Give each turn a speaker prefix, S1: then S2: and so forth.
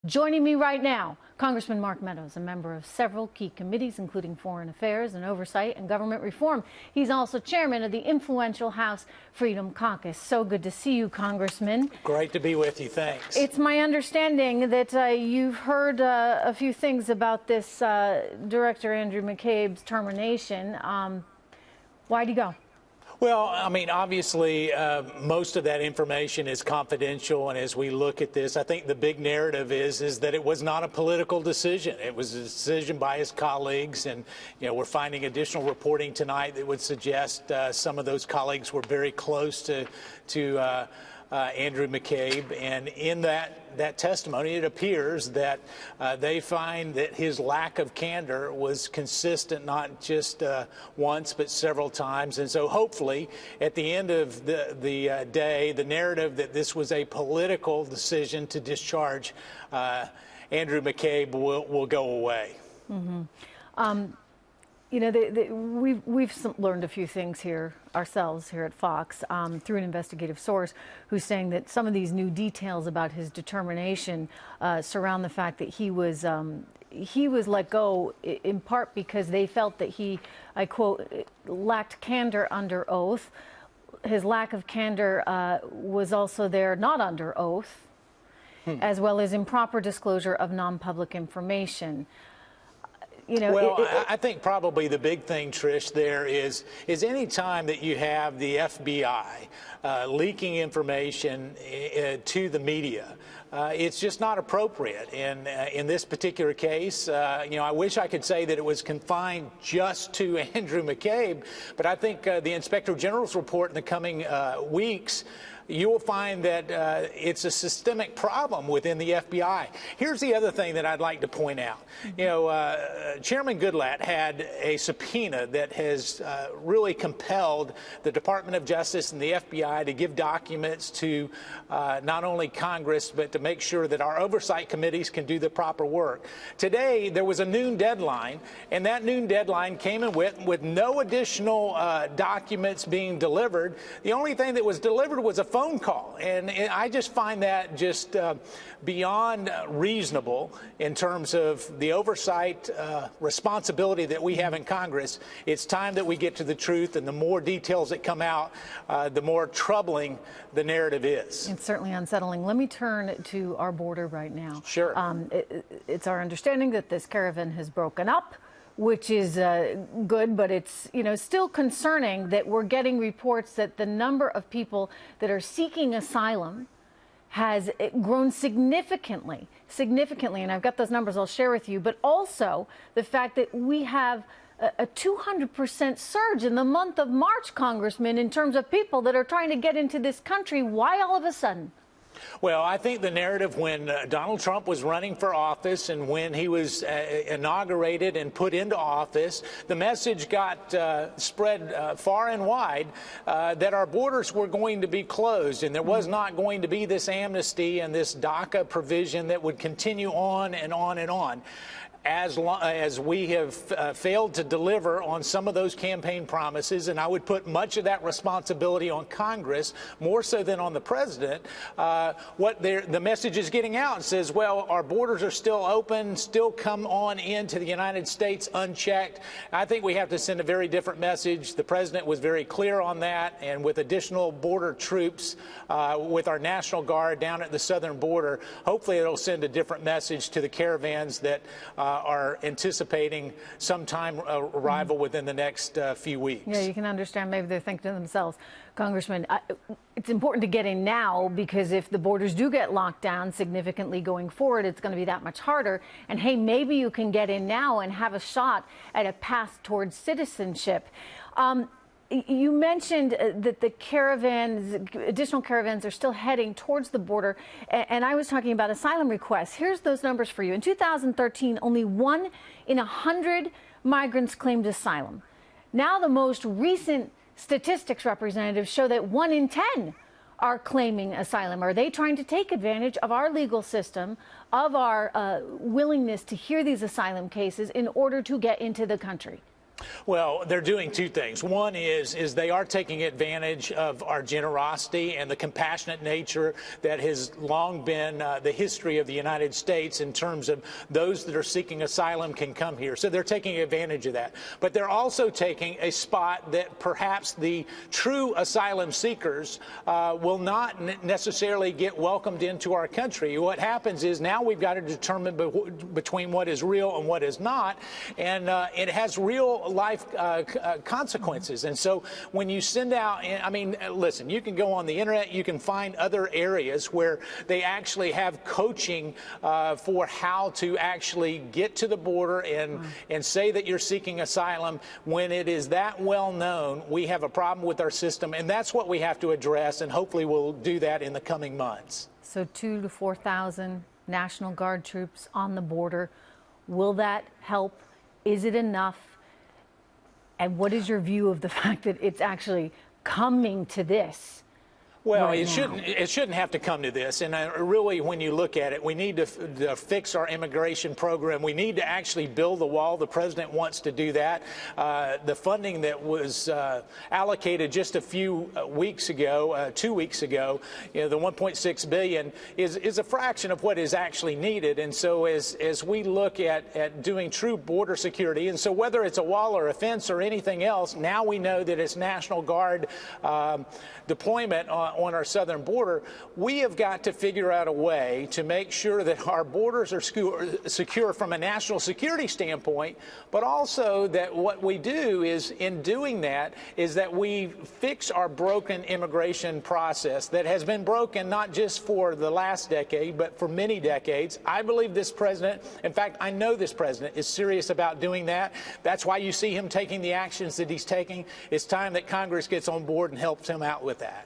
S1: Joining me right now, Congressman Mark Meadows, a member of several key committees, including Foreign Affairs and Oversight and Government Reform. He's also chairman of the influential House Freedom Caucus. So good to see you, Congressman.
S2: Great to be with you. Thanks.
S1: It's my understanding that you've heard a few things about this Director Andrew McCabe's termination. Why'd he go?
S2: Well, I mean, obviously, most of that information is confidential. And as we look at this, I think the big narrative is that it was not a political decision. It was a decision by his colleagues. And, we're finding additional reporting tonight that would suggest some of those colleagues were very close to Andrew McCabe. And in that testimony, it appears that they find that his lack of candor was consistent, not just once, but several times. And so hopefully at the end of the day, the narrative that this was a political decision to discharge Andrew McCabe will go away. Mm-hmm.
S1: We've learned a few things here ourselves here at Fox through an investigative source who's saying that some of these new details about his determination surround the fact that he was let go in part because they felt that he, I quote, lacked candor under oath. His lack of candor was also there not under oath, as well as improper disclosure of non-public information.
S2: I think probably the big thing, Trish, there is any time that you have the FBI leaking information to the media, it's just not appropriate. And in this particular case, I wish I could say that it was confined just to Andrew McCabe, but I think the Inspector General's report in the coming weeks, you will find that it's a systemic problem within the FBI. Here's the other thing that I'd like to point out. Chairman Goodlatte had a subpoena that has really compelled the Department of Justice and the FBI to give documents to not only Congress, but to make sure that our oversight committees can do the proper work. Today, there was a noon deadline, and that noon deadline came and went with no additional documents being delivered. The only thing that was delivered was a phone call, and I just find that just beyond reasonable in terms of the oversight responsibility that we have in Congress. It's time that we get to the truth, and the more details that come out, the more troubling the narrative is.
S1: It's certainly unsettling. Let me turn to our border right now.
S2: Sure.
S1: It's our understanding that this caravan has broken up, which is good, but it's still concerning that we're getting reports that the number of people that are seeking asylum has grown significantly, and I've got those numbers I'll share with you, but also the fact that we have a 200% surge in the month of March, Congressman, in terms of people that are trying to get into this country. Why all of a sudden?
S2: Well, I think the narrative when Donald Trump was running for office and when he was inaugurated and put into office, the message got spread far and wide that our borders were going to be closed and there was not going to be this amnesty and this DACA provision that would continue on and on and on. As we have failed to deliver on some of those campaign promises, and I would put much of that responsibility on Congress, more so than on the president, the message is getting out and says, well, our borders are still open, still come on into the United States unchecked. I think we have to send a very different message. The president was very clear on that, and with additional border troops, with our National Guard down at the southern border, hopefully it'll send a different message to the caravans that are anticipating sometime arrival within the next few weeks.
S1: Yeah, you can understand. Maybe they're thinking to themselves, Congressman, it's important to get in now because if the borders do get locked down significantly going forward, it's going to be that much harder. And hey, maybe you can get in now and have a shot at a path towards citizenship. You mentioned that the caravans, additional caravans are still heading towards the border, and I was talking about asylum requests. Here's those numbers for you. In 2013, only 1 in 100 migrants claimed asylum. Now the most recent statistics representatives show that 1 in 10 are claiming asylum. Are they trying to take advantage of our legal system, of our willingness to hear these asylum cases in order to get into the country?
S2: Well, they're doing two things. One is they are taking advantage of our generosity and the compassionate nature that has long been the history of the United States in terms of those that are seeking asylum can come here. So they're taking advantage of that. But they're also taking a spot that perhaps the true asylum seekers will not necessarily get welcomed into our country. What happens is now we've got to determine between what is real and what is not, and it has real life consequences. And so when you send out, I mean, listen, you can go on the internet, you can find other areas where they actually have coaching for how to actually get to the border and say that you're seeking asylum. When it is that well known, we have a problem with our system, and that's what we have to address, and hopefully we'll do that in the coming months.
S1: So 2,000 to 4,000 National Guard troops on the border. Will that help? Is it enough? And what is your view of the fact that it's actually coming to this?
S2: Well,
S1: right
S2: it shouldn't have to come to this. And really, when you look at it, we need to fix our immigration program. We need to actually build the wall. The president wants to do that. The funding that was allocated just a few weeks ago, 2 weeks ago, the $1.6 billion is a fraction of what is actually needed. And so as we look at doing true border security, and so whether it's a wall or a fence or anything else, now we know that it's National Guard deployment on our southern border. We have got to figure out a way to make sure that our borders are secure from a national security standpoint, but also that what we do is, in doing that, is that we fix our broken immigration process that has been broken not just for the last decade, but for many decades. I believe this president, in fact, I know this president is serious about doing that. That's why you see him taking the actions that he's taking. It's time that Congress gets on board and helps him out with that.